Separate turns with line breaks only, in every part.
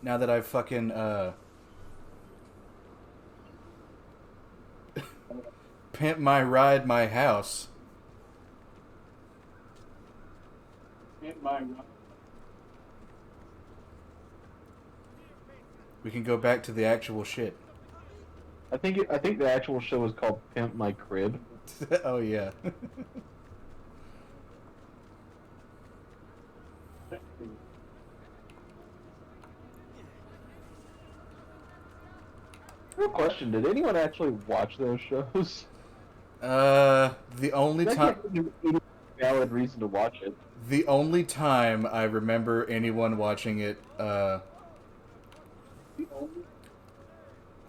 Now that I've fucking pimp my ride my house, we can go back to the actual shit.
I think the actual show is called Pimp My Crib.
Oh yeah.
Real question: did anyone actually watch those shows?
The only
I
time
can't think of any valid reason to watch it.
the only time I remember anyone watching it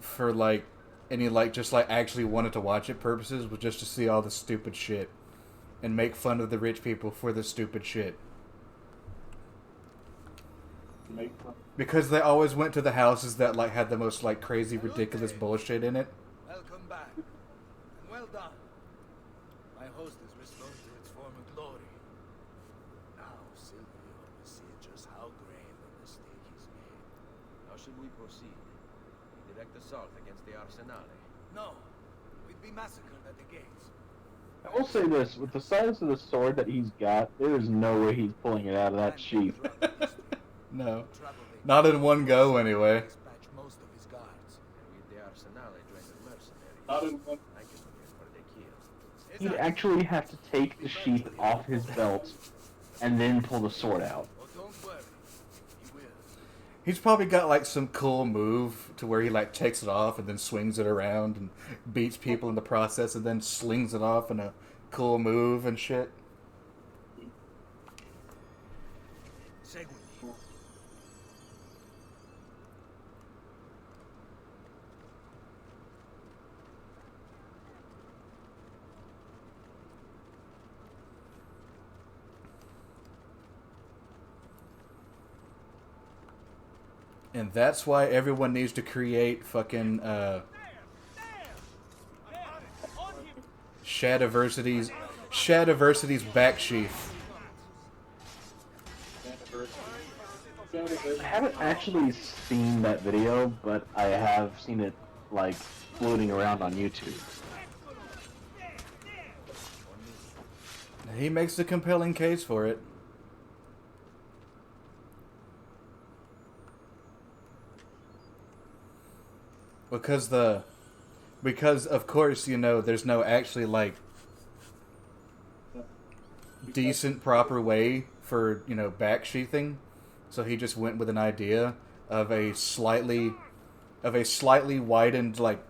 for like any like just like actually wanted to watch it purposes was just to see all the stupid shit and make fun of the rich people for the stupid shit. Because they always went to the houses that like had the most like crazy ridiculous bullshit in it.
Welcome back. And well done. My host is restored to its former glory. Now Silvio will see just how grave a mistake he's made.
How should we proceed? A direct assault against the Arsenale.
No. We'd be massacred at the gates.
I will say this: with the size of the sword that he's got, there is no way he's pulling it out of that sheath.
No. Not in one go, anyway.
Dispatch most of his guards.
And with the Arsenale join the mercenaries. I can forget for the kill.
He'd actually have to take the sheath off his belt and then pull the sword out.
Oh, don't worry. He will.
He's probably got like some cool move to where he like takes it off and then swings it around and beats people in the process and then slings it off in a cool move and shit.
Segui.
And that's why everyone needs to create fucking Shadiversity's back sheath.
I haven't actually seen that video, but I have seen it like floating around on YouTube.
He makes a compelling case for it. Because of course, you know, there's no actually like decent proper way for, you know, back sheathing. So he just went with an idea of a slightly widened like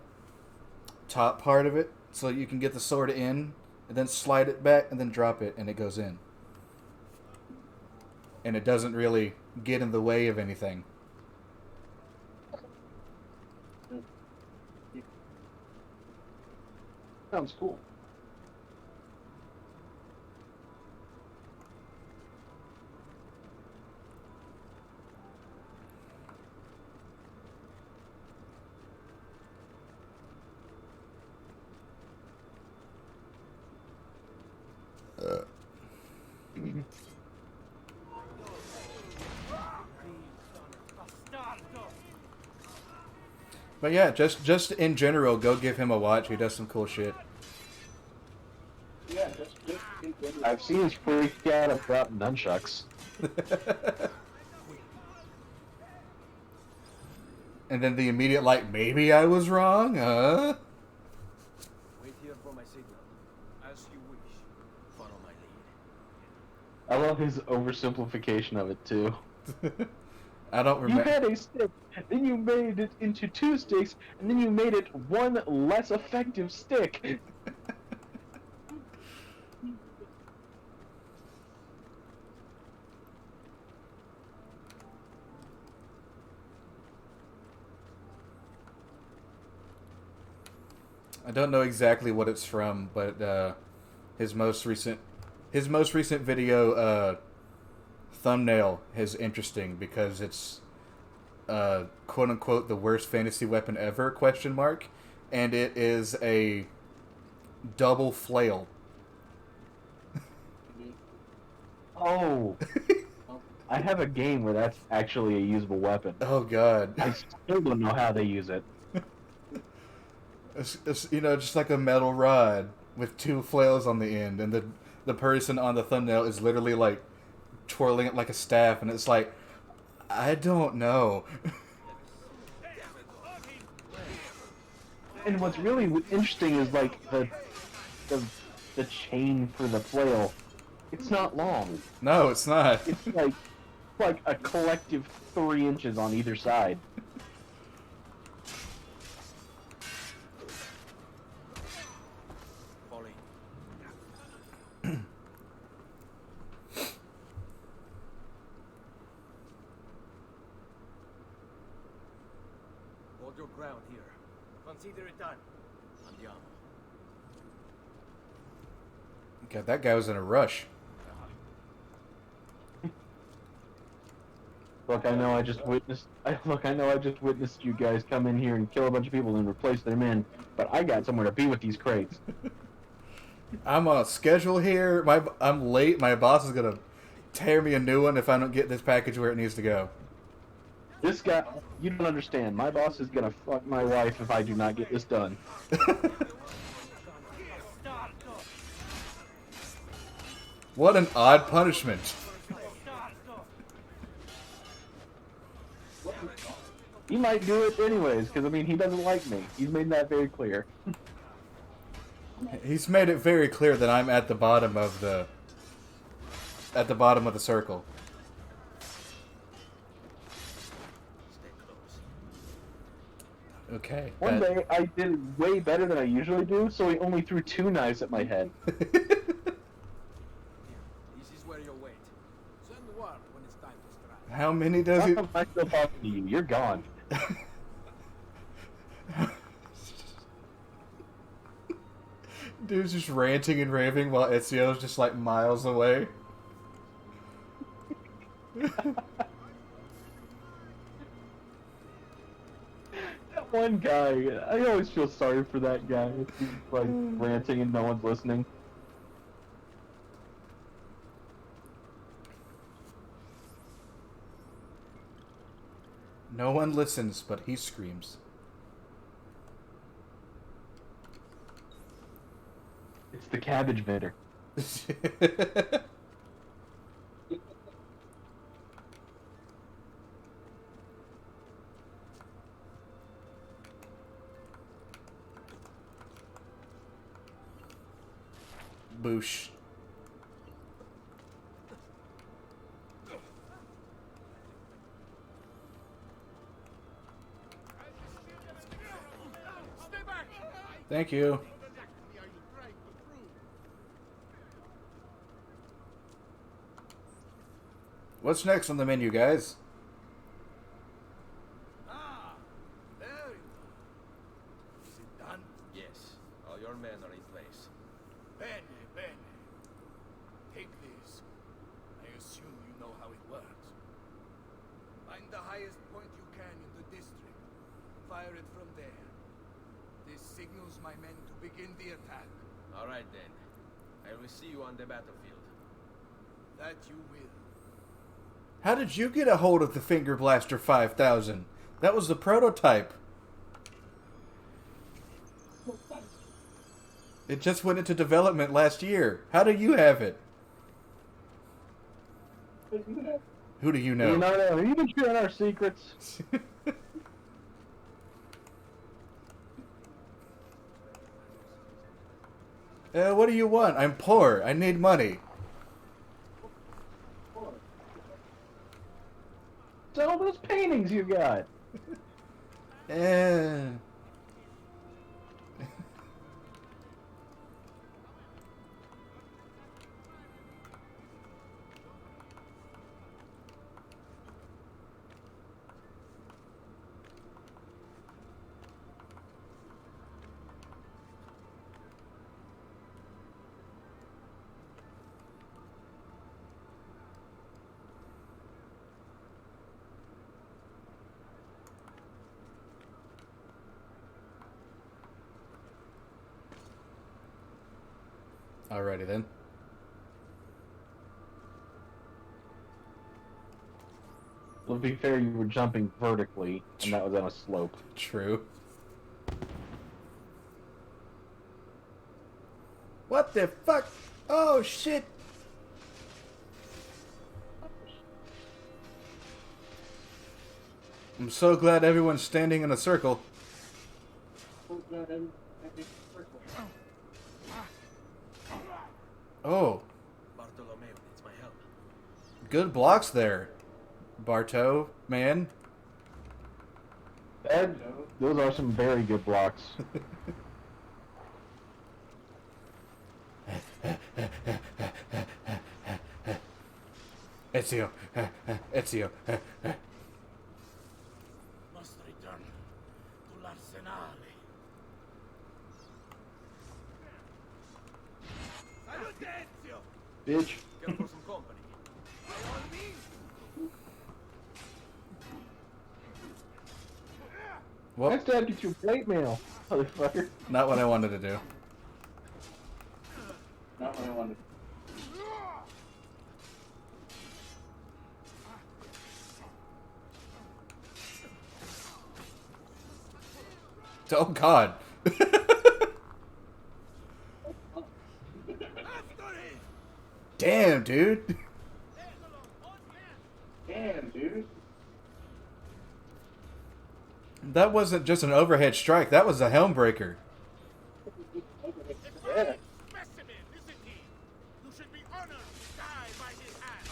top part of it so you can get the sword in and then slide it back and then drop it and it goes in. And it doesn't really get in the way of anything.
Sounds cool.
But yeah, just in general, go give him a watch. He does some cool shit.
I've seen his freak out about nunchucks.
And then the immediate like, maybe I was wrong, huh?
Wait here for my signal. As you wish. Follow my lead.
I love his oversimplification of it too.
I don't
You
remember.
had a stick, then you made it into two sticks, and then you made it one less effective stick.
I don't know exactly what it's from, but his most recent video thumbnail is interesting because it's quote unquote the worst fantasy weapon ever question mark, and it is a double flail.
Oh, I have a game where that's actually a usable weapon.
Oh god.
I still don't know how they use it.
It's, you know, just like a metal rod with two flails on the end, and the person on the thumbnail is literally like twirling it like a staff, and it's like, I don't know.
And what's really interesting is like the the chain for the flail. It's not long.
No, it's not.
It's like a collective 3 inches on either side.
Fall in. Hold your ground here. Consider it done. Andiamo.
God, that guy was in a rush.
Look, I know I just witnessed. I know I just witnessed you guys come in here and kill a bunch of people and replace their men. But I got somewhere to be with these crates.
I'm on a schedule here. I'm late. My boss is gonna tear me a new one if I don't get this package where it needs to go.
This guy, you don't understand. My boss is gonna fuck my wife if I do not get this done.
What an odd punishment.
He might do it anyways, because I mean he doesn't like me. He's made that very clear.
He's made it very clear that I'm at the bottom of the circle.
Stay close.
Okay.
One day I did way better than I usually do, so he only threw 2 knives at my head.
Here, this is where you wait.
Send word when it's time to strike.
How many does
How
he?
am I still talking to you? You're gone.
Dude's just ranting and raving while Ezio's just like miles away.
That one guy, I always feel sorry for that guy. He's like ranting and no one's listening.
No one listens, but he screams.
It's the cabbage vendor.
Boosh. Thank you. What's next on the menu, guys?
Ah, there you are. Is it done?
Yes, all your men are in place.
Bene, bene. Take this. I assume you know how it works. Find the highest point you can in the district. Fire it from there. This signals my men to begin the attack.
All right then. I will see you on the battlefield.
That you will.
How did you get a hold of the Finger Blaster 5000? That was the prototype. It just went into development last year. How do you have it? Who do you know?
You know, have you been sharing our secrets?
What do you want? I'm poor. I need money.
Sell those paintings you got.
Eh. Alrighty then.
Well, to be fair, you were jumping vertically, and that was on a slope.
True. What the fuck? Oh shit! I'm so glad everyone's standing in a circle. Oh,
Bartolomeo needs my help.
good blocks there, Barto, man.
Those are some very good blocks.
Ezio, Ezio.
Must return to l'Arsenale. Salute, Ezio!
Bitch.
Care for some company?
By all means!
Well,
Next time, get your plate mail, motherfucker.
not what I wanted to do.
Not what I wanted.
Oh God.
After him!
Damn, dude.
Damn, dude.
That wasn't just an overhead strike. That was a helm breaker.
Yeah.
Specimen, isn't he? You should be honored to die by his hand.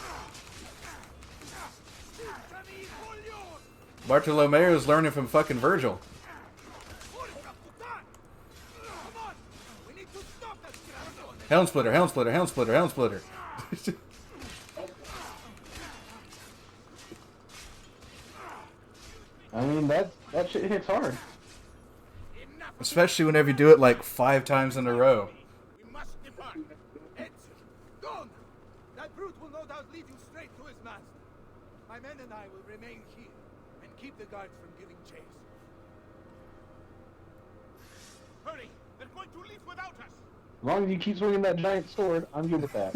Cicciami Coglione!
Bartolomeo's learning from fucking Virgil.
Porca puttana! Come on! We need to stop that Grazione!
Helm splitter, helm splitter, helm splitter, helm splitter.
I mean, that shit hits hard.
Enough!
Especially whenever you do it like 5 times in a row.
We must depart. Ezio, go now. That brute will no doubt lead you straight to his master. My men and I will remain here and keep the guards from giving chase. Hurry! They're going to leave without us.
As long as you keep swinging that giant sword, I'm good with that.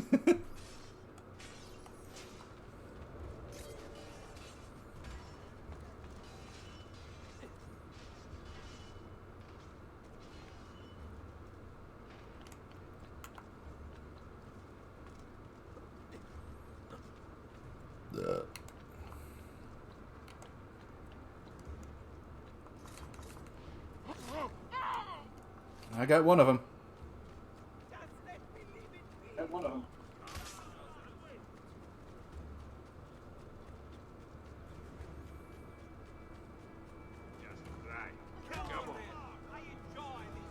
I got one of them.
Just let me leave it be.
One of them.
Come on. I enjoy this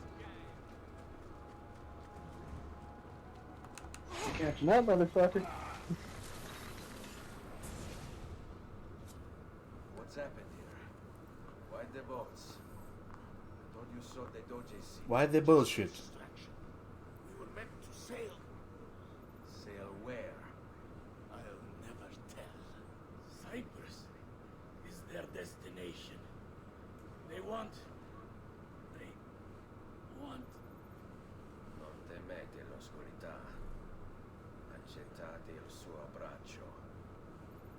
game.
Catching that motherfucker.
What's happened here? Why the boats? I thought you saw the Doge sea.
Why the bullshit?
Distraction. We were meant to sail.
Sail where?
I'll never tell. Cyprus is their destination. They want.
Non temete l'oscurità. Accettate il suo abbraccio.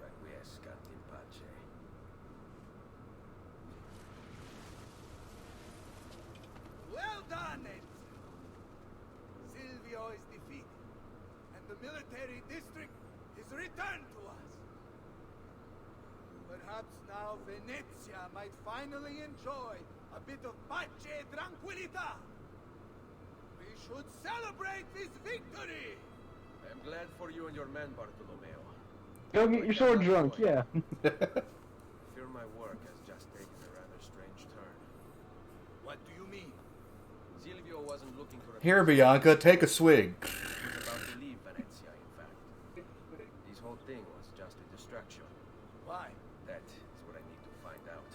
Requiescat in pace.
Well done, Ezio. Silvio is defeated, and the military district is returned to us. Perhaps now Venezia might finally enjoy a bit of pace e tranquillità. We should celebrate this victory!
I am glad for you and your men, Bartolomeo.
Go get your sword drunk, yeah.
Fear my work has just taken a rather strange turn.
What do you mean?
Silvio wasn't looking to
Here, Bianca, take a swig.
He was about to leave Venezia, in fact. This whole thing was just a distraction.
Why?
That is what I need to find out.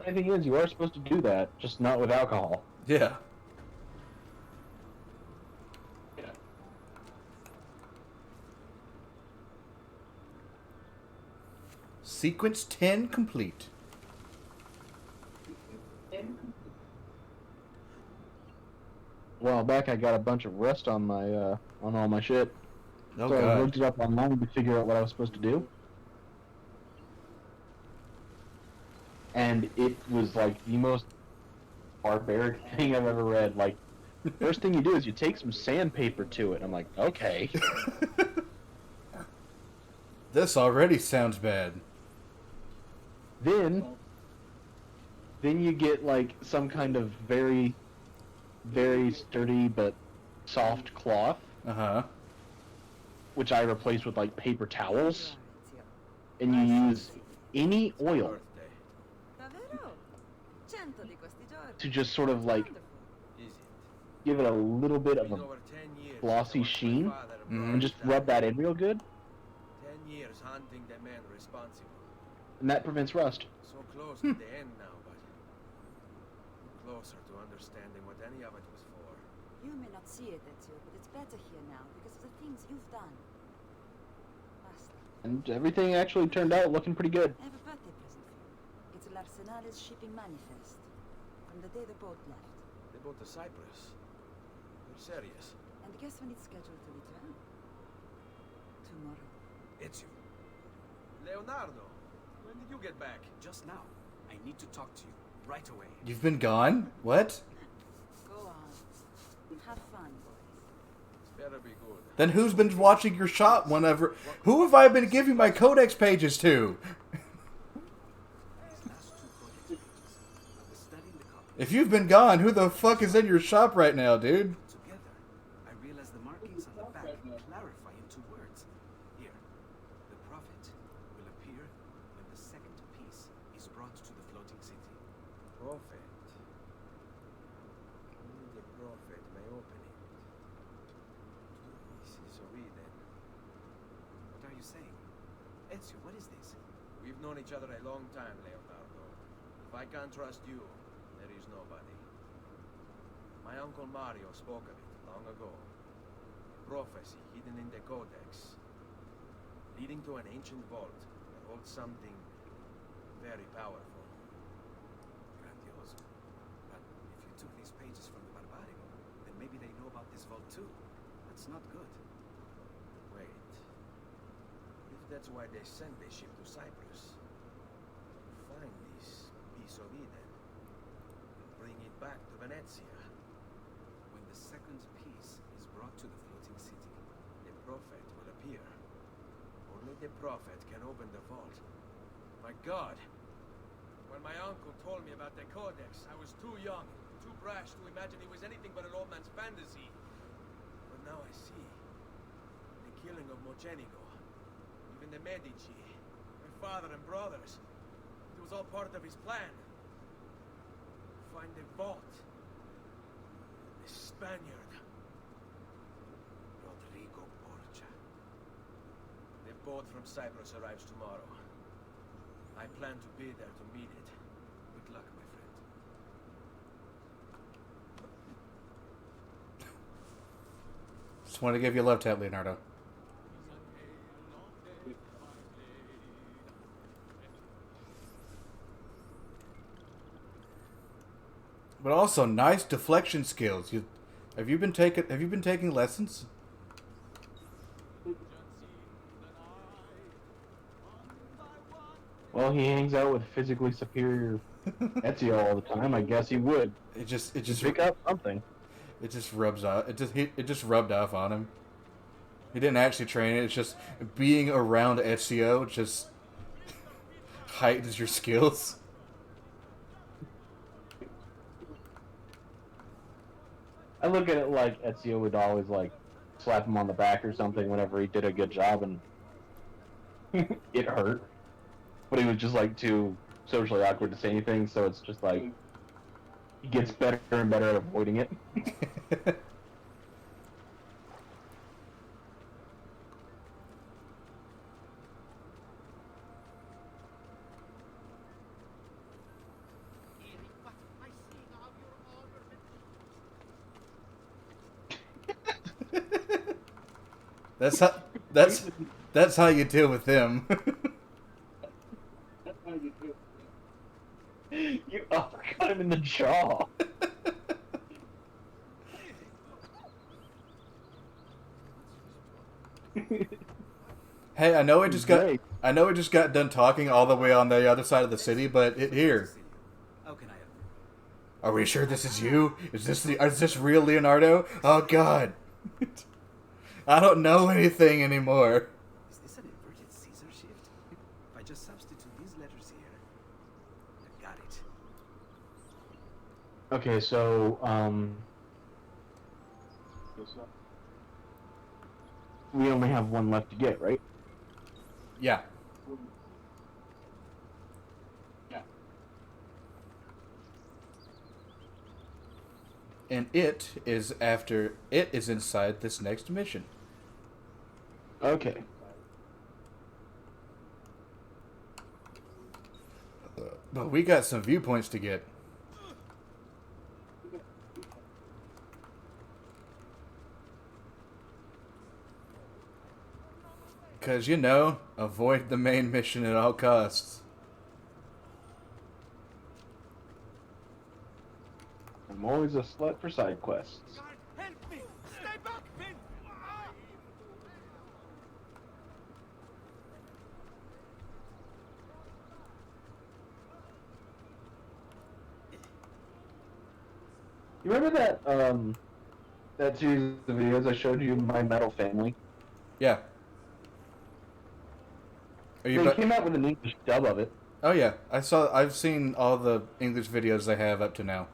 The thing is, you are supposed to do that, just not with alcohol.
Yeah. Sequence 10 complete.
A while back, I got a bunch of rust on my on all my shit.
Oh
So I
god.
looked it up online to figure out what I was supposed to do. And it was like the most barbaric thing I've ever read. Like, first thing you do is you take some sandpaper to it. I'm like, okay.
This already sounds bad.
Then you get like some kind of very, very sturdy but soft cloth,
Uh-huh.
which I replaced with like paper towels. And you use any oil
Birthday.
Davvero? 100 di questi giorni.
to just sort of like
Wonderful.
Is it?
give it a little bit of
Been
a
over 10 years
glossy
since I watched my
sheen,
father
Mhm.
and just rub that in real good,
10 years hunting the man responsible.
and that prevents rust.
So close to the end now, but closer to understanding what any of it was for.
You may not see it, Ezio, but it's better here now because of the things you've done. Basta.
And everything actually turned out looking pretty good.
I have a birthday present for you. It's L'Arsenale's shipping manifest. From the day the boat left.
They bought to Cyprus. They're serious.
And guess when it's scheduled to return? Tomorrow.
Ezio. Leonardo, when did you get back?
Just now. I need to talk to you right away.
You've been gone? What?
Go on. Have fun, boys.
It's better be good.
Then who's been watching your shop whenever... Who have I been giving my codex pages to?
These last two codex pages. I was studying the copy.
If you've been gone, who the fuck is in your shop right now, dude?
Together, I realized the markings on the back clarify into words. Here, the prophet will appear when the second piece is brought to the floating city.
Prophet. Only the prophet may open it. This is then.
What are you saying? Ezio, what is this?
We've known each other a long time, Leonardo. If I can't trust you, there is nobody. My uncle Mario spoke of it long ago. A prophecy hidden in the Codex, leading to an ancient vault that holds something very powerful.
Grandioso. But if you took these pages from the Barbario, then maybe they know about this vault too. That's not good.
Wait. What if that's why they sent the ship to Cyprus? To find this piece of Eden and bring it back to Venezia.
When the second piece is brought to the floating city,
The prophet will appear. Only the prophet can open the vault. My God! When my uncle told me about the Codex, I was too young, too brash to imagine it was anything but an old man's fantasy. But now I see. The killing of Mocenigo, even the Medici, my father and brothers. It was all part of his plan. Find the vault. The Spaniard. Rodrigo Borgia. The boat from Cyprus arrives tomorrow. I plan to be there to meet it. Good luck, my friend.
Just want to give you a love tap, Leonardo. But also nice deflection skills. Have you been taking lessons?
Well, he hangs out with physically superior Ezio all the time. I guess he would.
It just
Pick up something.
It just rubs off. It just rubbed off on him. He didn't actually train it. It's just being around Ezio just heightens your skills.
I look at it like Ezio would always like slap him on the back or something whenever he did a good job, and it hurt. But he was just like too socially awkward to say anything, so it's just like he gets better and better at avoiding it.
That's how that's how you deal with them.
You uppercut him in the jaw.
Hey, I know we just got
Great.
I know we just got done talking all the way on the other side of the city, but here.
How can I help you?
Are we sure this is you? Is this real Leonardo? Oh God. I don't know anything anymore.
Is this an inverted Caesar shift? If I just substitute these letters here, I got it.
Okay, so we only have one left to get, right?
Yeah. And it is inside this next mission.
Okay.
But we got some viewpoints to get. Because, avoid the main mission at all costs.
I'm always a slut for side quests.
Help me! Stay back, Finn!
You remember that series of videos I showed you, My Metal Family?
Yeah. Are you
They
bu-
came out with an English dub of it.
Oh yeah, I've seen all the English videos they have up to now.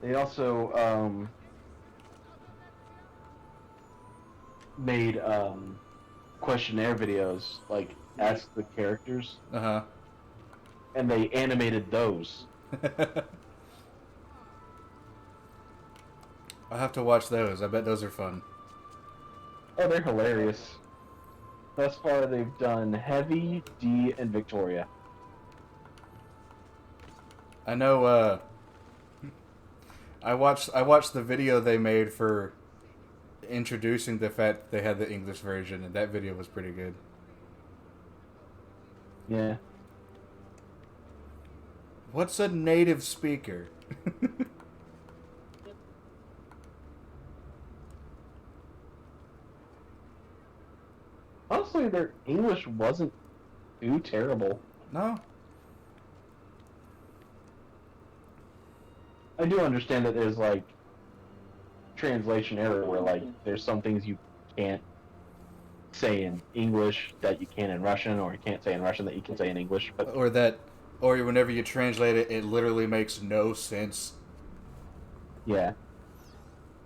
They also made questionnaire videos, like ask the characters,
Uh-huh.
and they animated those.
I'll have to watch those. I bet those are fun.
Oh, they're hilarious. Thus far, they've done Heavy, D, and Victoria.
I know I watched the video they made for introducing the fact they had the English version, and that video was pretty good.
Yeah.
What's a native speaker?
Honestly, their English wasn't too terrible.
No?
I do understand that there's, like, translation error where, like, there's some things you can't say in English that you can in Russian, or you can't say in Russian that you can say in English, but
Or whenever you translate it, it literally makes no sense.
yeah.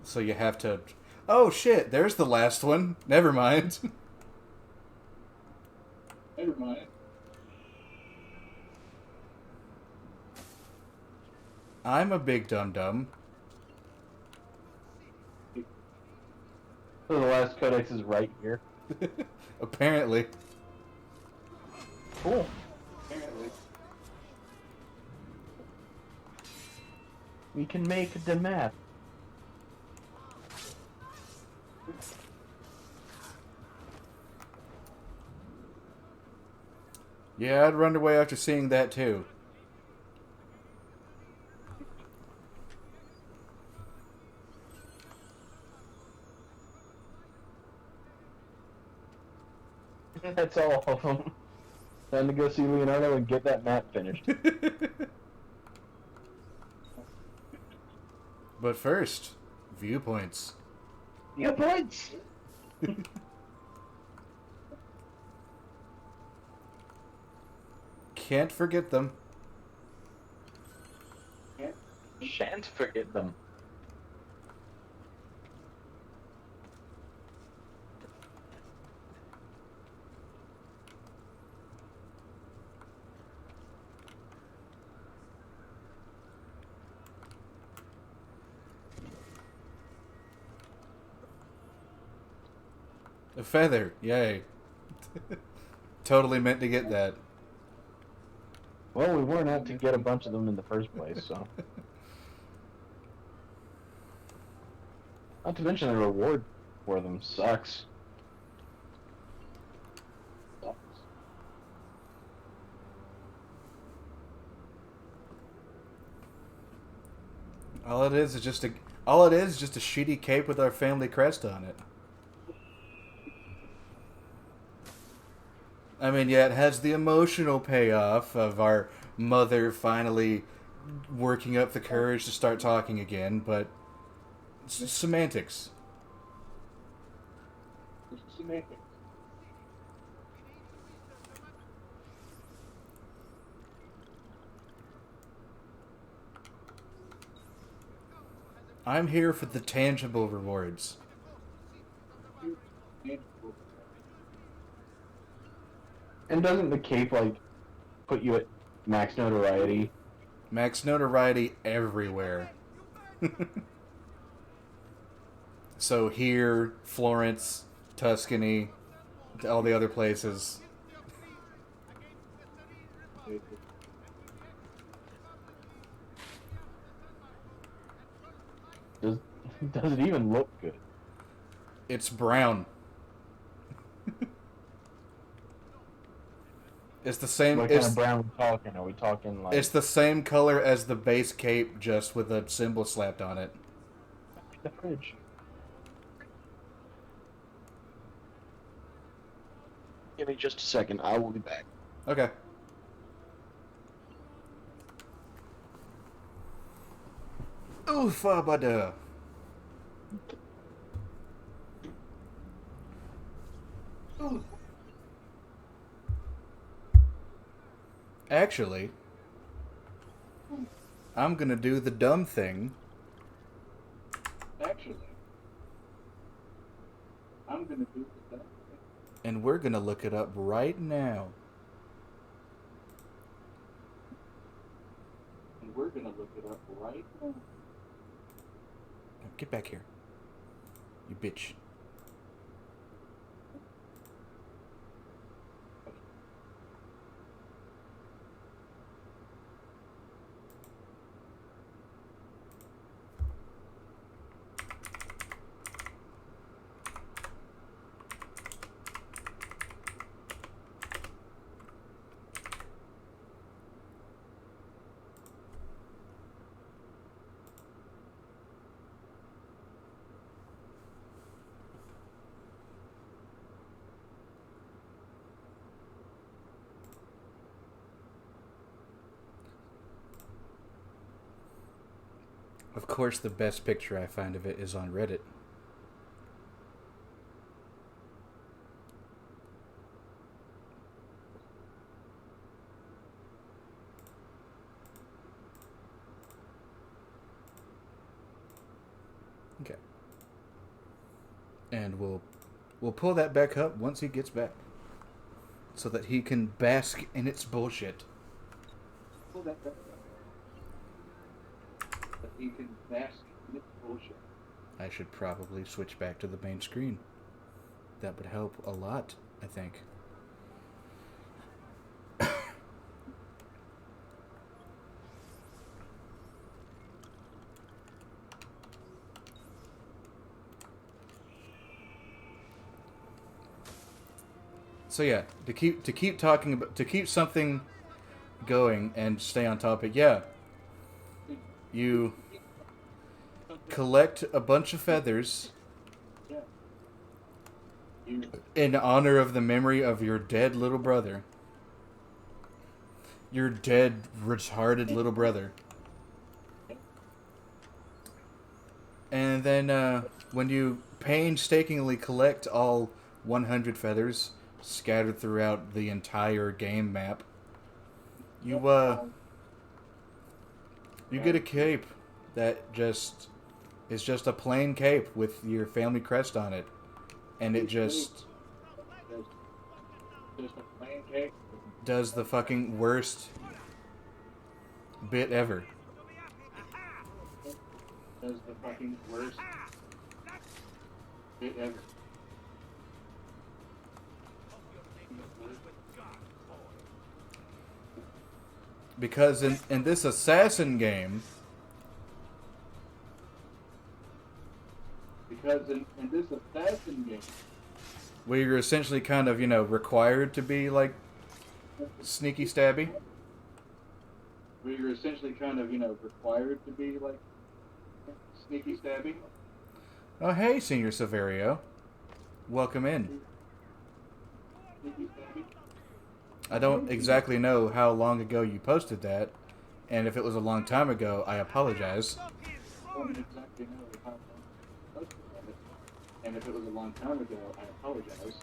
So you have to... Oh shit, there's the last one. Never mind. I'm a big dum-dum.
So the last codex is right here.
Apparently.
Cool. We can make the map.
Yeah, I'd run away after seeing that too.
That's all of them. Time to go see Leonardo and get that map finished.
But first, viewpoints.
Your points!
Can't forget them.
Shan't forget them.
A feather, yay. Totally meant to get that.
Well, we weren't out to get a bunch of them in the first place, so. Not to mention the reward for them sucks.
All it is just All it is just a shitty cape with our family crest on it. I mean, yeah, it has the emotional payoff of our mother finally working up the courage to start talking again, but it's just semantics. I'm here for the tangible rewards.
And doesn't the cape, like, put you at max notoriety?
Max notoriety everywhere. So here, Florence, Tuscany, all the other places.
Does it even look good?
It's brown. It's the same.
What kind of brown are we talking? Are we talking like...
It's the same color as the base cape, just with a symbol slapped on it.
the fridge. Give me just a second. I will be back.
Okay. Oofabada. Actually, I'm gonna do the dumb thing. And we're gonna look it up right now. Get back here, you bitch. Of course, the best picture I find of it is on Reddit. Okay. And we'll pull that back up once he gets back, so that he can bask in its bullshit. I should probably switch back to the main screen. That would help a lot, I think. So yeah, to keep talking about, to keep something going and stay on topic, yeah. You collect a bunch of feathers in honor of the memory of your dead little brother. Your dead, retarded little brother. And then when you painstakingly collect all 100 feathers scattered throughout the entire game map, you get a cape that just is just a plain cape with your family crest on it, and it just does the fucking worst bit ever. Because in this assassin game, where you're essentially kind of, required to be like sneaky stabby.
Sneaky stabby.
Oh, hey, Senior Silverio. Welcome in.
Sneaky stabby.
I don't exactly know how long ago you posted that, and if it was a long time ago, I apologize.
I don't exactly know how long I posted it, and if it was a long time ago, I apologize.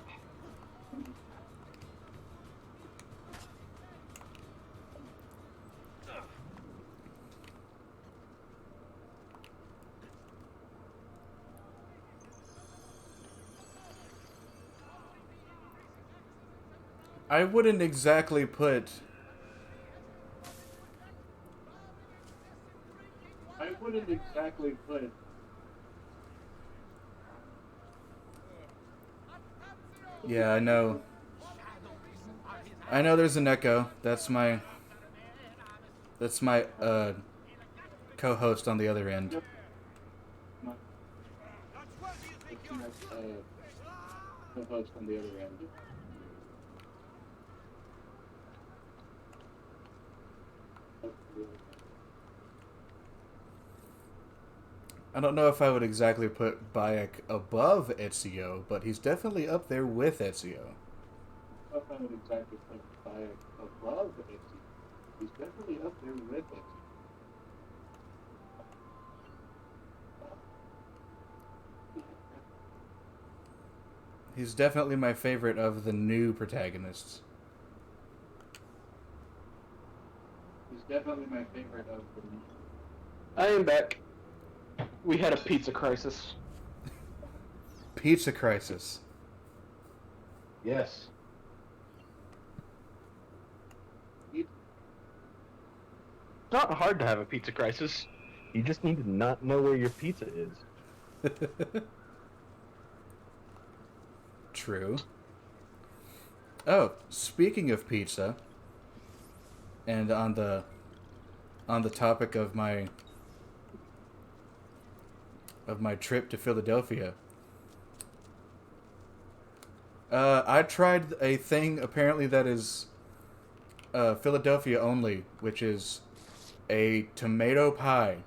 I wouldn't exactly put...
I wouldn't exactly put.
Yeah, I know. I know there's an echo. That's my co-host on the other end.
Yep. My, it's my co-host on the other end.
I don't know if I would exactly put Bayek above Ezio, but he's definitely up there with Ezio.
I don't know if I would exactly put Bayek above Ezio. He's definitely up there with Ezio.
He's definitely my favorite of the new protagonists.
He's definitely my favorite of the.
I am back. We had a pizza crisis.
Pizza Crisis.
Yes. It's not hard to have a pizza crisis. You just need to not know where your pizza is.
True. Oh, speaking of pizza, and on the topic of my trip to Philadelphia, I tried a thing apparently that is Philadelphia only, which is a tomato pie.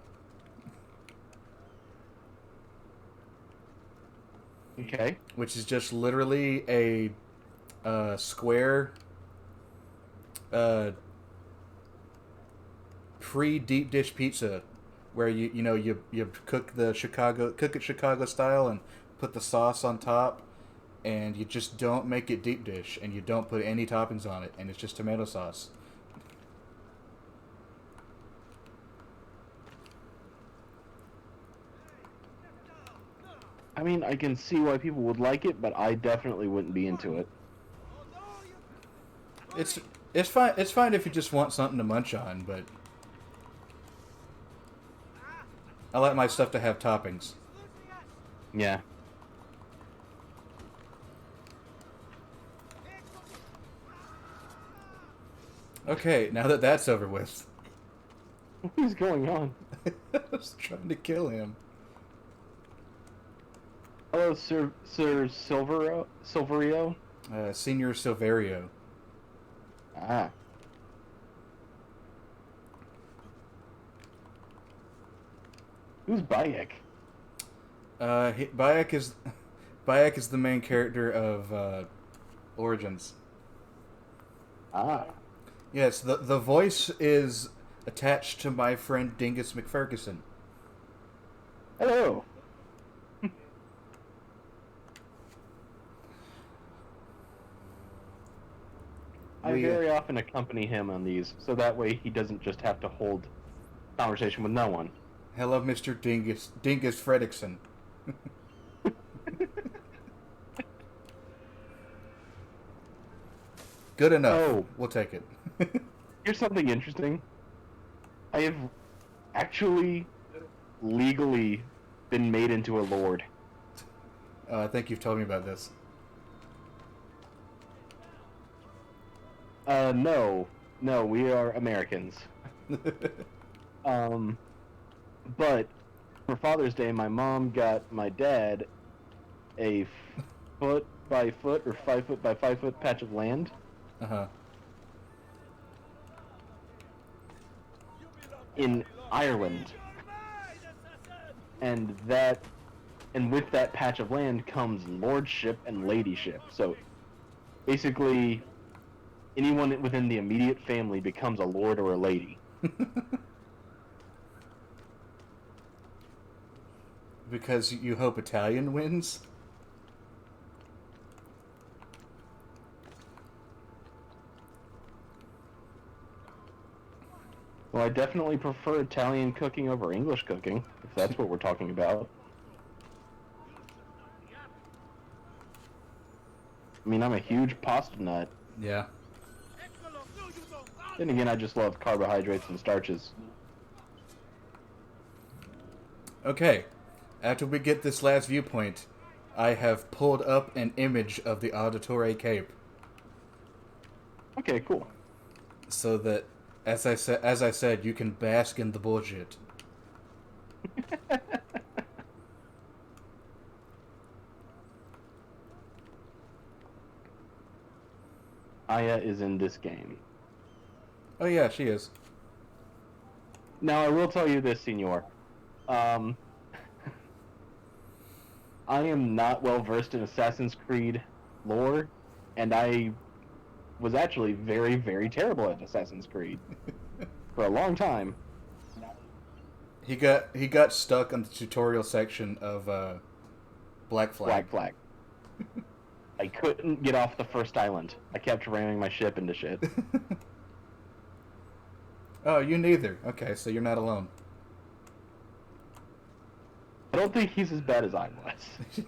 Okay.
Which is just literally a square pre-deep dish pizza where you cook it Chicago style and put the sauce on top, and you just don't make it deep dish, and you don't put any toppings on it, and it's just tomato sauce.
I mean, I can see why people would like it, but I definitely wouldn't be into it.
It's fine. It's fine if you just want something to munch on, but I like my stuff to have toppings.
Yeah.
Okay, now that that's over with,
What is going on?
I was trying to kill him.
Hello, Sir Silverio?
Senior Silverio.
Ah. Who's Bayek?
Bayek is the main character of Origins.
Ah.
Yes, the voice is attached to my friend Dingus McFerguson.
Hello. I very often accompany him on these, so that way he doesn't just have to hold conversation with no one.
Hello, Mr. Dingus Fredrickson. Good enough.
Oh.
We'll take it.
Here's something interesting. I have actually legally been made into a lord.
I think you've told me about this.
No, we are Americans. But for Father's Day, my mom got my dad a foot by foot or 5 foot by 5 foot patch of land.
Uh-huh.
In Ireland. and with that patch of land comes lordship and ladyship. So basically, anyone within the immediate family becomes a lord or a lady.
Because you hope Italian wins?
Well, I definitely prefer Italian cooking over English cooking, if that's what we're talking about. I mean, I'm a huge pasta nut.
Yeah.
Then again, I just love carbohydrates and starches.
Okay. After we get this last viewpoint, I have pulled up an image of the Auditore Cape.
Okay, cool.
So that, as I said, you can bask in the bullshit.
Aya is in this game.
Oh yeah, she is.
Now, I will tell you this, Senor. I am not well versed in Assassin's Creed lore, and I was actually very, very terrible at Assassin's Creed for a long time.
He got stuck on the tutorial section of Black Flag.
Black Flag. I couldn't get off the first island. I kept ramming my ship into shit.
Oh, you neither. Okay, so you're not alone.
I don't think he's as bad as I was.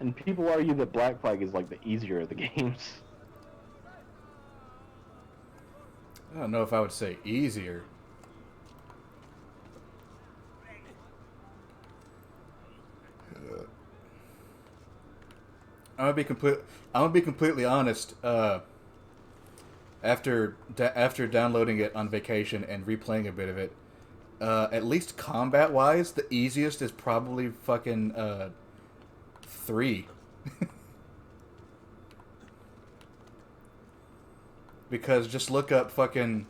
And people argue that Black Flag is like the easier of the games.
I don't know if I would say easier. I'm gonna be completely honest. After downloading it on vacation and replaying a bit of it, at least combat wise, the easiest is probably fucking 3. Because just look up fucking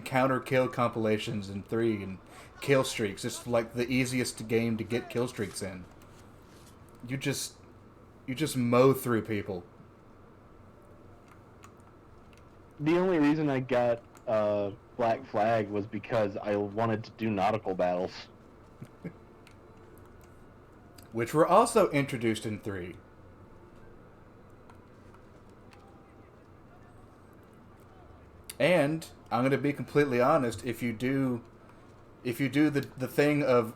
counter kill compilations in 3 and kill streaks. It's like the easiest game to get kill streaks in. You just mow through people.
The only reason I got Black Flag was because I wanted to do nautical battles.
Which were also introduced in 3. And I'm gonna be completely honest, if you do the thing of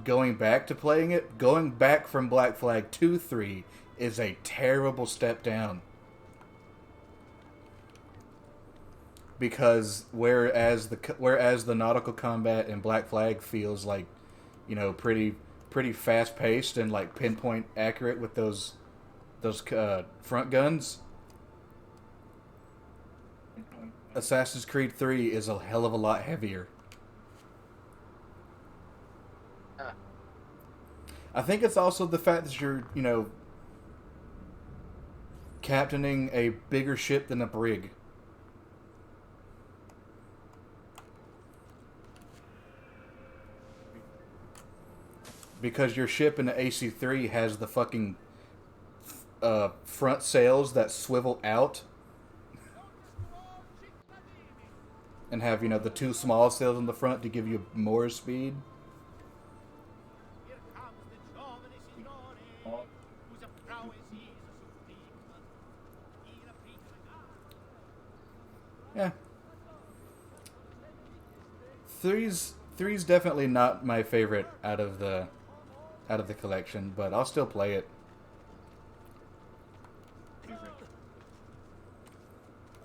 going back to playing it, going back from Black Flag to 3 is a terrible step down. Because whereas the nautical combat in Black Flag feels like, you know, pretty fast paced and like pinpoint accurate with those front guns, Assassin's Creed 3 is a hell of a lot heavier. I think it's also the fact that you're, you know, captaining a bigger ship than a brig. Because your ship in the AC3 has the fucking front sails that swivel out and have, you know, the 2 small sails in the front to give you more speed. Yeah. Three's definitely not my favorite out of the collection, but I'll still play it.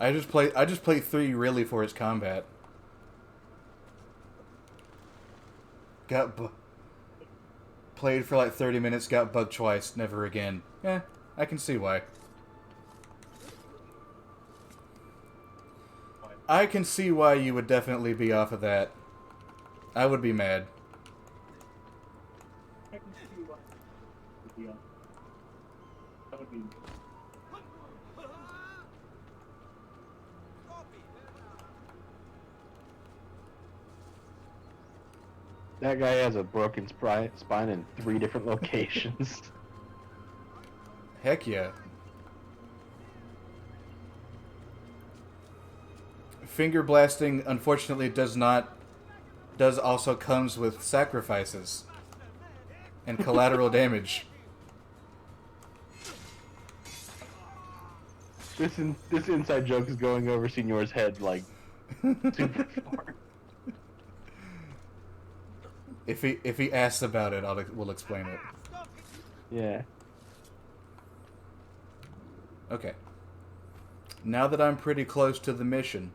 I just play 3 really for its combat. Played for like 30 minutes, got bugged twice, never again. Yeah, I can see why. I can see why you would definitely be off of that. I would be mad.
That guy has a broken spine in 3 different locations.
Heck yeah. Finger blasting, unfortunately, does also comes with sacrifices and collateral damage.
This inside joke is going over Signor's head like super far.
If he asks about it, we'll explain it.
Yeah.
Okay. Now that I'm pretty close to the mission.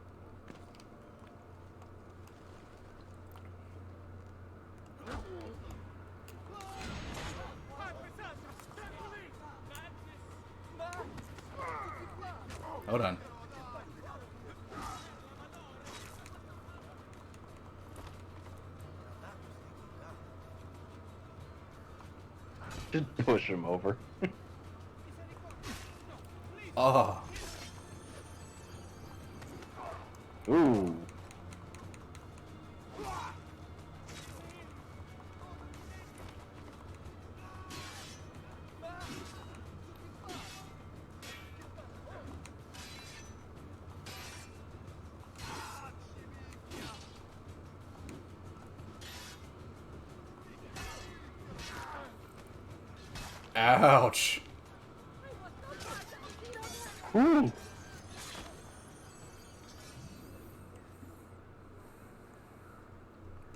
Hold on.
Just push him over.
Oh.
Ooh.
Ouch.
Ooh.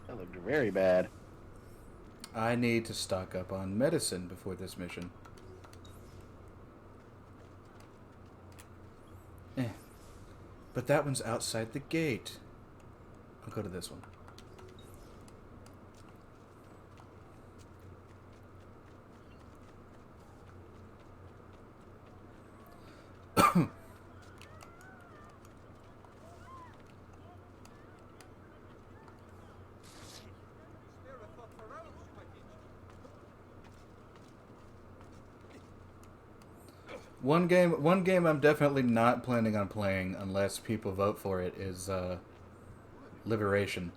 That looked very bad.
I need to stock up on medicine before this mission. But that one's outside the gate. I'll go to this one. One game I'm definitely not planning on playing unless people vote for it is Liberation.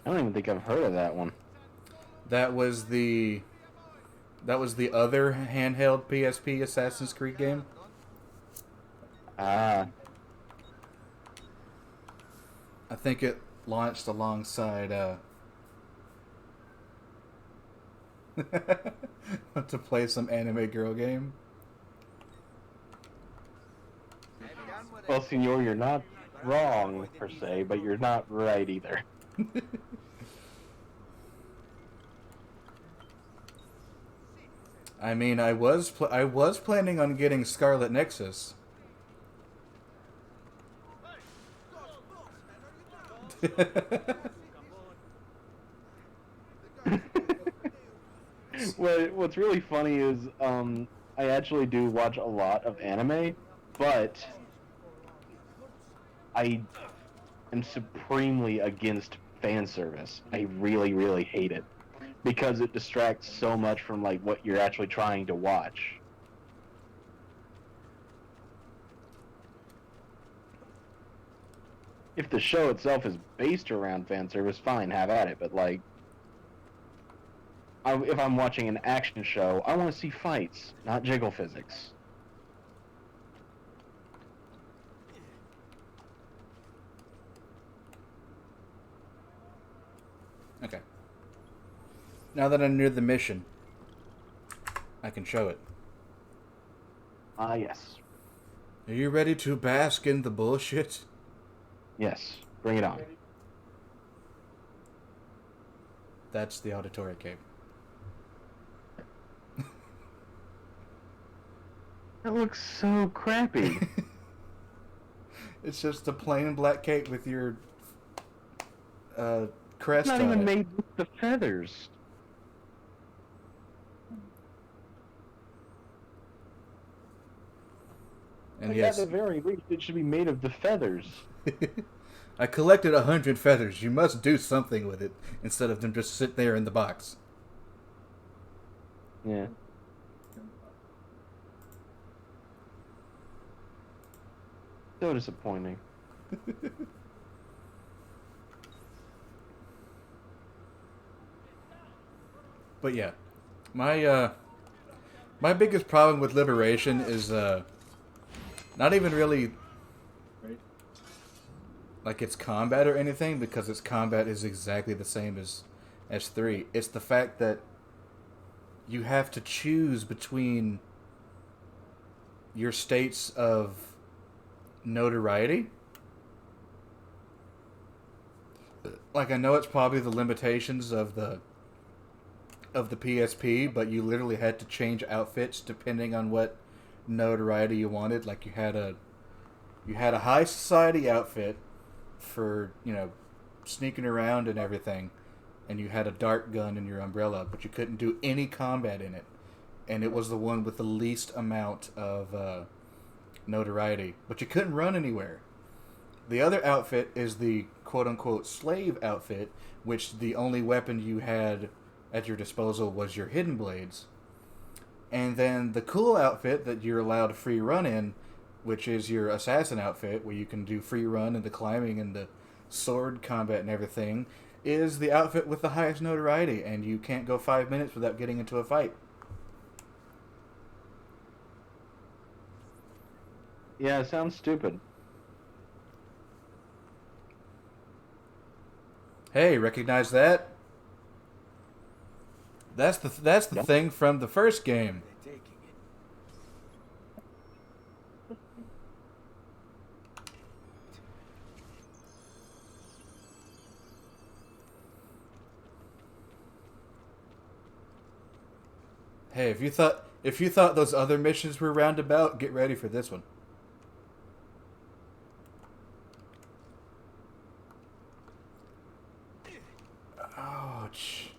I don't even think I've heard of that one.
That was the other handheld PSP Assassin's Creed game.
Ah.
I think it launched alongside to play some anime girl game.
Well, Senor, you're not wrong per se, but you're not right either.
I mean, I was planning on getting Scarlet Nexus.
Well, what's really funny is I actually do watch a lot of anime, but I am supremely against fan service. I really, really hate it because it distracts so much from like what you're actually trying to watch. If the show itself is based around fan service, fine, have at it. But like, if I'm watching an action show, I want to see fights, not jiggle physics.
Okay. Now that I'm near the mission, I can show it.
Ah, yes.
Are you ready to bask in the bullshit?
Yes. Bring it on.
That's the auditory cape.
That looks so crappy.
It's just a plain black cape with your crest
It's not
on
even
it.
made with the feathers.
And
Like,
yes,
at the very least, it should be made of the feathers.
I collected 100 feathers. You must do something with it instead of them just sit there in the box.
Yeah. So disappointing.
But yeah, my biggest problem with Liberation is not even really like its combat or anything, because its combat is exactly the same as 3. It's the fact that you have to choose between your states of notoriety. Like, I know it's probably the limitations of the PSP, but you literally had to change outfits depending on what notoriety you wanted. Like, you had a high society outfit for, sneaking around and everything, and you had a dart gun in your umbrella, but you couldn't do any combat in it, and it was the one with the least amount of notoriety, but you couldn't run anywhere. The other outfit is the quote-unquote slave outfit, which the only weapon you had at your disposal was your hidden blades. And then the cool outfit that you're allowed to free run in, which is your assassin outfit, where you can do free run and the climbing and the sword combat and everything, is the outfit with the highest notoriety, and you can't go 5 minutes without getting into a fight.
Yeah, it sounds stupid.
Hey, recognize that? That's the
Yep.
thing from the first game.
They're taking it.
Hey, if you thought those other missions were roundabout, get ready for this one. Ouch.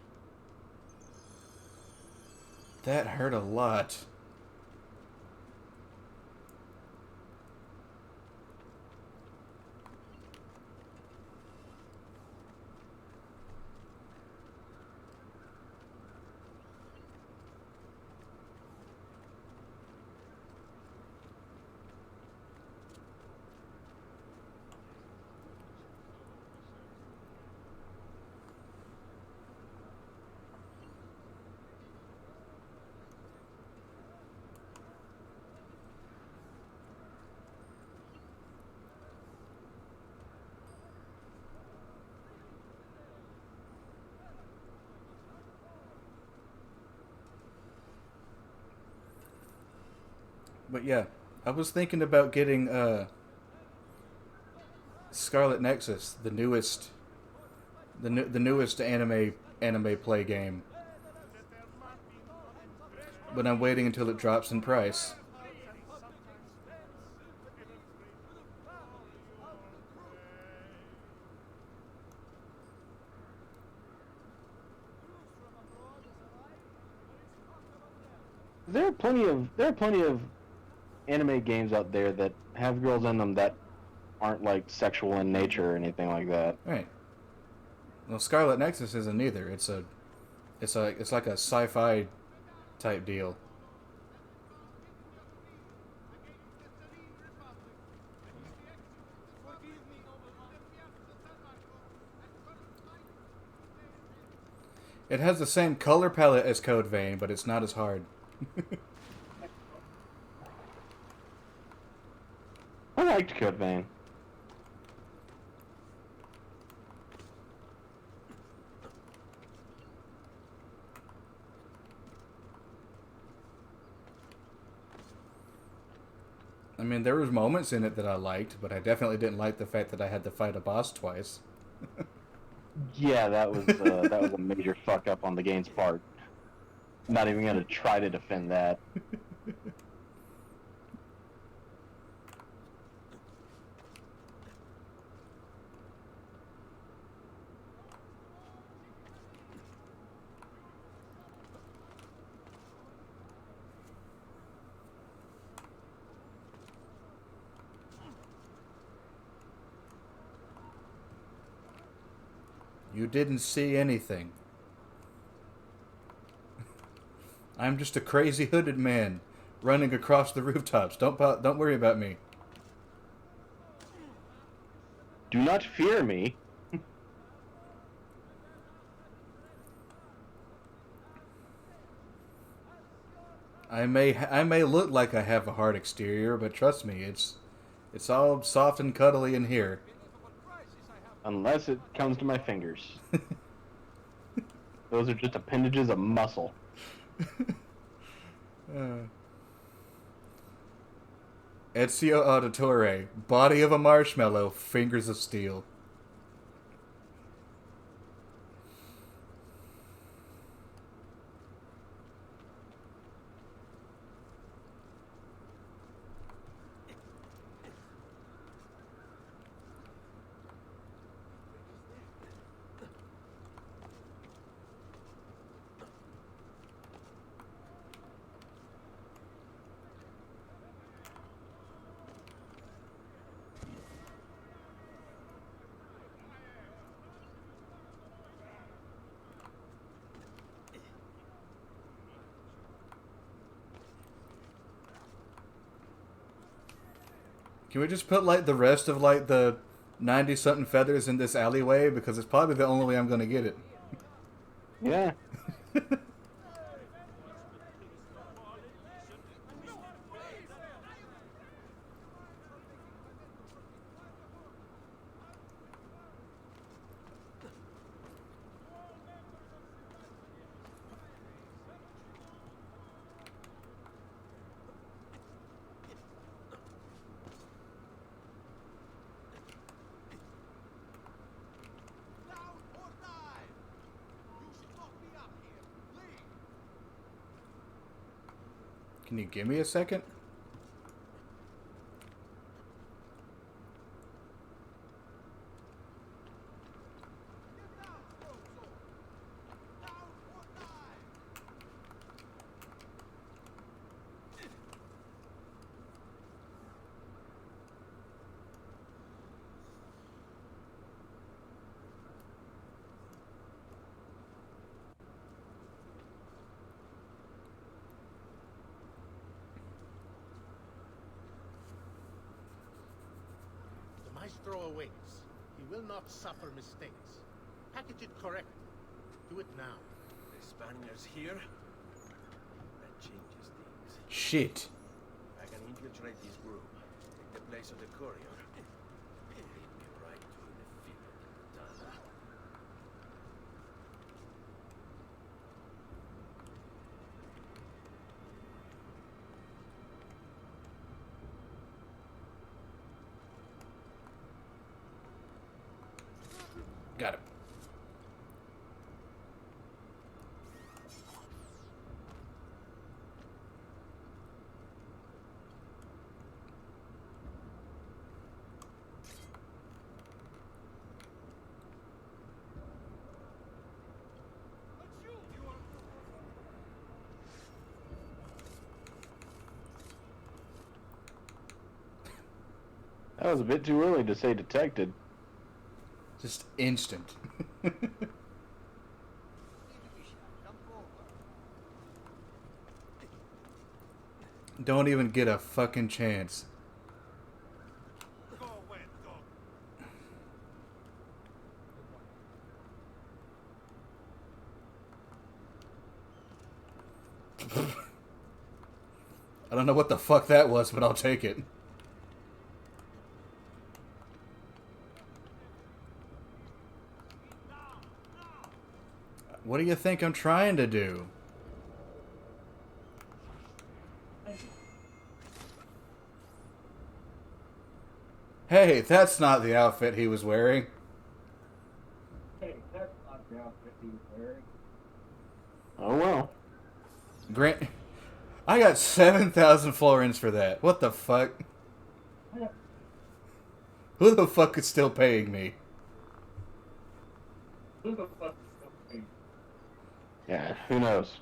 That hurt a lot. But yeah, I was thinking about getting Scarlet Nexus, the newest anime play game. But I'm waiting until it drops in price.
There are plenty of anime games out there that have girls in them that aren't like sexual in nature or anything like that.
Right. Well, Scarlet Nexus isn't either. It's like a sci-fi type deal. It has the same color palette as Code Vein, but it's not as hard.
I liked Code Vein.
I mean, there was moments in it that I liked, but I definitely didn't like the fact that I had to fight a boss twice.
Yeah, that was a major fuck up on the game's part. Not even gonna try to defend that.
You didn't see anything. I'm just a crazy hooded man running across the rooftops. Don't worry about me.
Do not fear me.
I may look like I have a hard exterior, but trust me, it's all soft and cuddly in here.
Unless it comes to my fingers. Those are just appendages of muscle.
Ezio Auditore, body of a marshmallow, fingers of steel. Can we just put, like, the rest of, like, the 90-something feathers in this alleyway? Because it's probably the only way I'm going to get it.
Yeah.
Can you give me a second?
The maestro awaits. He will not suffer mistakes. Package it correctly. Do it now.
The Spaniards here? That changes things.
Shit.
I can infiltrate this group. Take the place of the courier. Lead me right to the field.
Got it.
That was a bit too early to say detected.
Just instant. Don't even get a fucking chance. I don't know what the fuck that was, but I'll take it. What do you think I'm trying to do? Hey, that's not the outfit he was wearing.
Oh well.
Grant, I got 7,000 florins for that. What the fuck? Who the fuck is still paying me?
Yeah, who knows?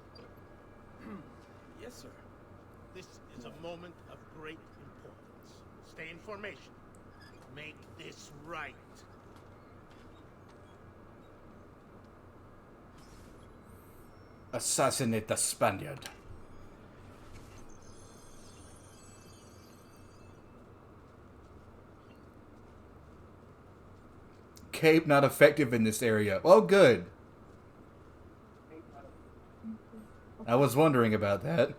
Yes, sir. This is a moment of great importance. Stay in formation. Make this right.
Assassinate the Spaniard. Cape not effective in this area. Oh, good. I was wondering about that.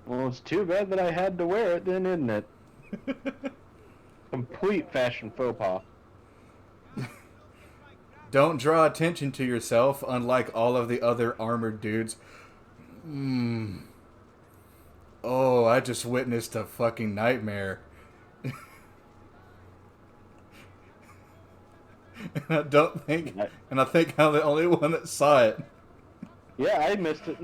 Well, it's too bad that I had to wear it then, isn't it? Complete fashion faux pas.
Don't draw attention to yourself, unlike all of the other armored dudes. Oh, I just witnessed a fucking nightmare. And I think I'm the only one that saw it.
Yeah, I missed it.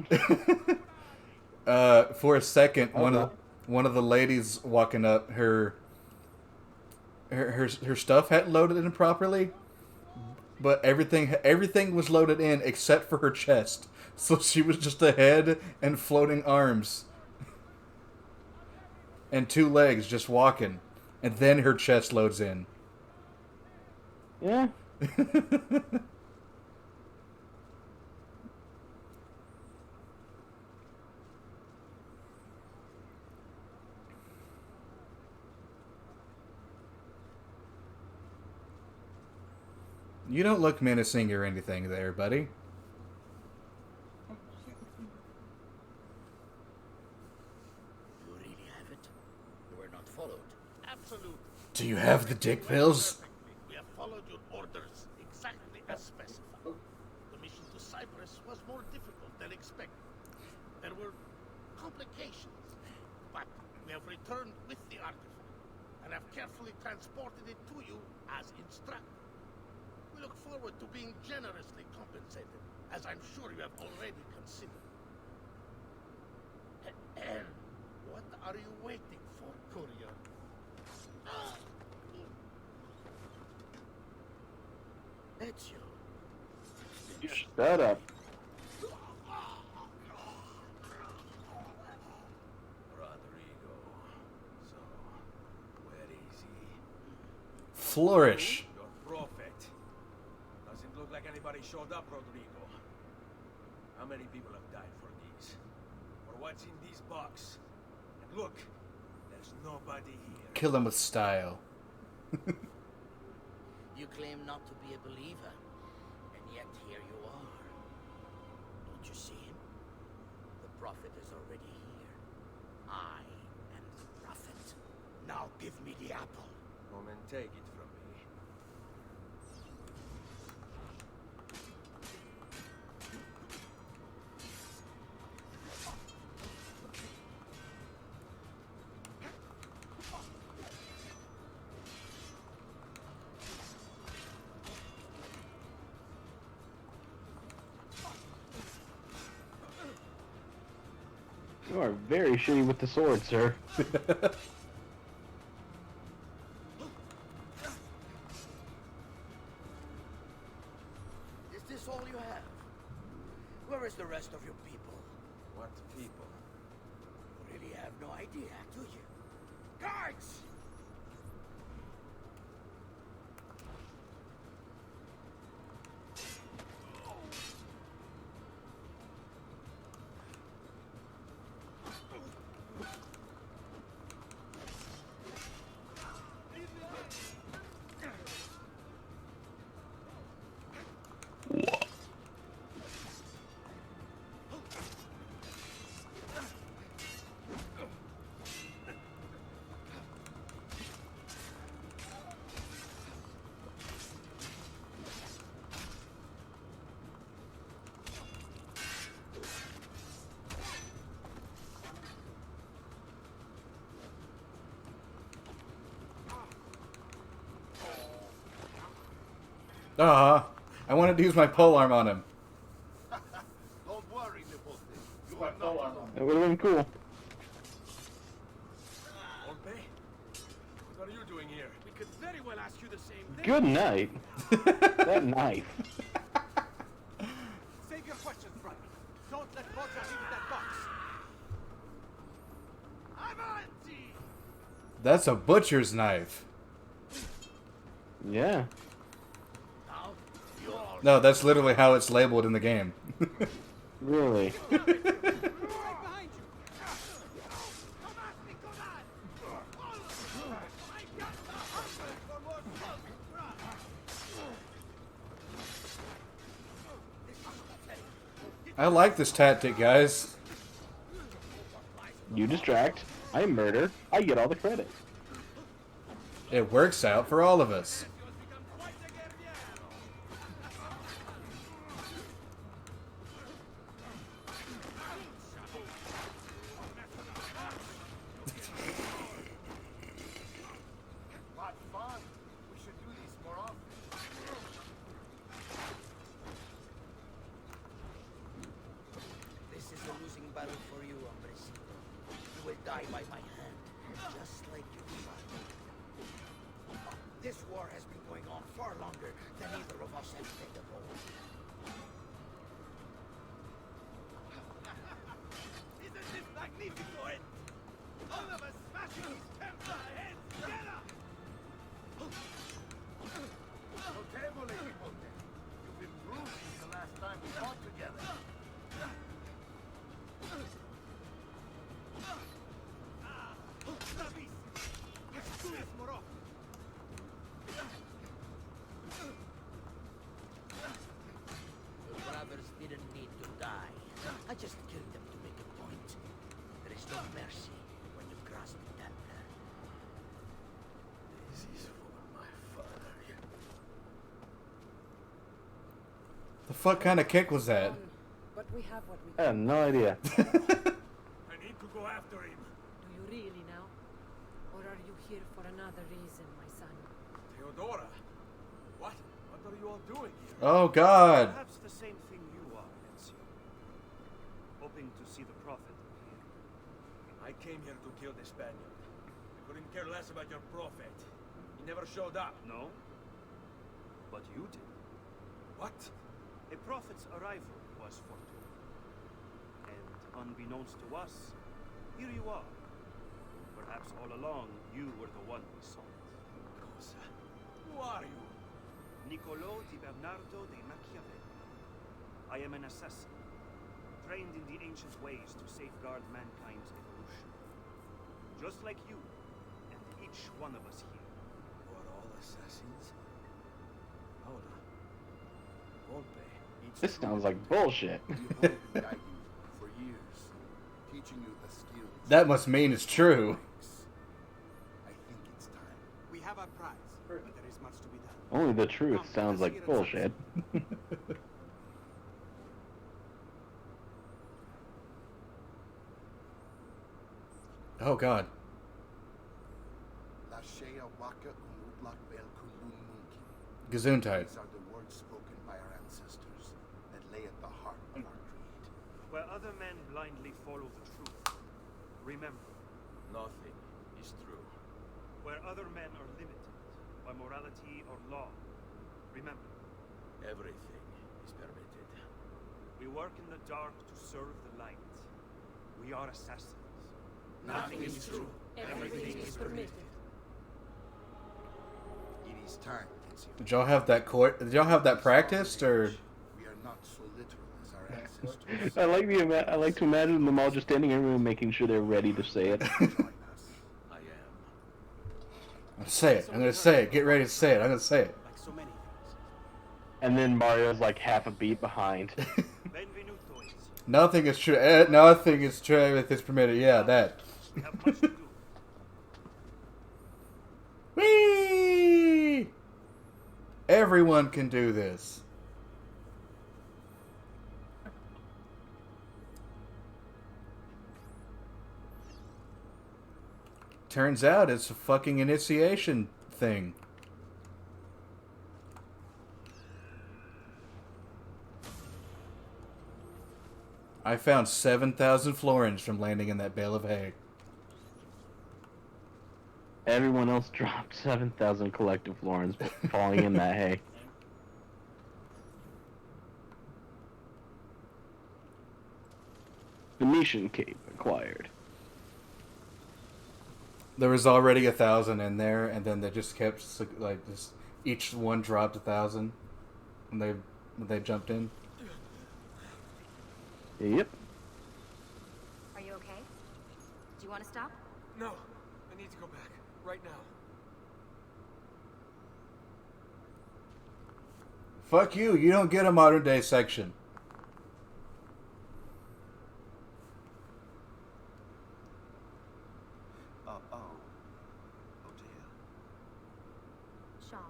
For a second,
Okay.
one of the ladies walking up, her stuff hadn't loaded in properly, but everything was loaded in except for her chest. So she was just a head and floating arms, and 2 legs just walking, and then her chest loads in.
Yeah.
You don't look menacing or anything there, buddy.
You really have it? You were not followed.
Absolute.
Do you have the dick pills?
We have followed your orders exactly as specified. The mission to Cyprus was more difficult than expected. There were complications, but we have returned with the artifact and have carefully transported it to you as instructed. We look forward to being generously compensated, as I'm sure you have already considered. And what are you waiting for, courier?
Ezio.
Shut up.
Rodrigo. So, where is he?
Flourish.
Your prophet. Doesn't look like anybody showed up, Rodrigo. How many people have died for these? For what's in this box? And look, there's nobody here.
Kill him with style.
You claim not to be a believer, and yet here you are. Don't you see him? The prophet is already here. I am the prophet. Now give me the apple. Come and take it from me.
You are very shitty with the sword, sir.
Is this all you have? Where is the rest of your people? What people? You really have no idea, do you? Guards!
I wanted to use my polearm on him.
Don't worry, Nipote. You are not alone.
That would have been cool.
Orbe? What are you doing here?
We could very well ask you the same thing.
Good night. That knife.
Save your questions, brother. Don't let Roger leave that box. I'm on!
That's a butcher's knife.
Yeah.
Now, you all
No, that's literally how it's labeled in the game.
Really.
I like this tactic, guys.
You distract. I murder. I get all the credit.
It works out for all of us.
What fun! We should do this more often. This is a losing battle for you, Hombrecito. You will die by my hand, just like your father. This war has been going on far longer than either of us have played a role. Isn't this magnificent? All of us smashing these Templar heads together! Notevole, Hipote. You've improved since the last time we fought together. Let's do this more often. Your brothers didn't need to die. I just killed them to make a point. There is no mercy when you cross the Templar. This is for my father.
The fuck kind of kick was that?
But we have what we
I have no idea.
I need to go after him.
Do you really now? Or are you here for another reason, my son?
Theodora, what? What are you all doing here?
Oh god.
Perhaps the same thing you are, Ezio. Hoping to see the prophet here.
I came here to kill the Spaniard. I couldn't care less about your prophet. He never showed up.
No? But you did.
What?
A prophet's arrival was foretold. And unbeknownst to us, here you are. Perhaps all along, you were the one we sought.
Cosa? Who are you?
Niccolo di Bernardo de Machiavelli. I am an assassin, trained in the ancient ways to safeguard mankind's evolution. Just like you, and each one of us here.
You are all assassins? Paola. Volpe. It's
This
true.
sounds like bullshit.
We wanted to guide you for years, teaching you the skills.
That must mean it's true.
I think it's time.
We have our prize, but there is much to be done.
Only the truth sounds like bullshit.
Oh god.
La Shea Waka Unudlak Bel Kulun Munkin.
Gesundheit.
These are the words spoken by our ancestors that lay at the heart of our creed.
Where other men blindly follow the truth, remember,
Nothing is true.
where other men are limited by morality or law, remember,
Everything is permitted.
we work in the dark to serve the light. We are assassins.
Nothing is true.
Everything is permitted.
It is time, Ezio.
Did y'all have that did y'all have that practiced or
We are not so literal as our ancestors.
I like to imagine them all just standing in a room making sure they're ready to say it.
Join us.
I am.
I'm say it. I'm gonna say it. Get ready to say it. I'm gonna say it.
Like so many things.
And then Mario's like half a beat behind.
Benvenuto, Ezio.
Nothing is true. Nothing is true. Everything's permitted. Yeah, that.
We have much to do.
Whee! Everyone can do this. Turns out it's a fucking initiation thing. I found 7,000 florins from landing in that bale of hay.
Everyone else dropped 7,000 collective florins falling in that hay. Venetian cape acquired.
There was already 1,000 in there, and then they just kept like just each one dropped 1,000 when they jumped in.
Yep.
Are you okay? Do you want to stop?
No, I need to go back right now.
Fuck you! You don't get a modern day section.
Oh dear.
Sean.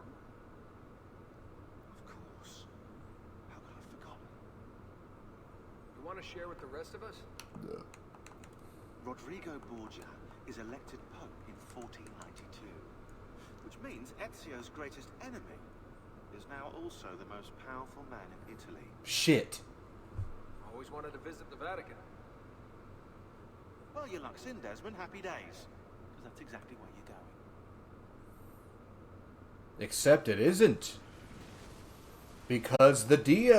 Of course. How could I have forgotten?
You want to share with the rest of us?
Rodrigo Borgia is elected Pope in 1492, which means Ezio's greatest enemy is now also the most powerful man in Italy.
Shit.
Always wanted to visit the Vatican.
Well, your luck's in, Desmond. Happy days. Because that's exactly where you're going.
Except it isn't. Because the DLC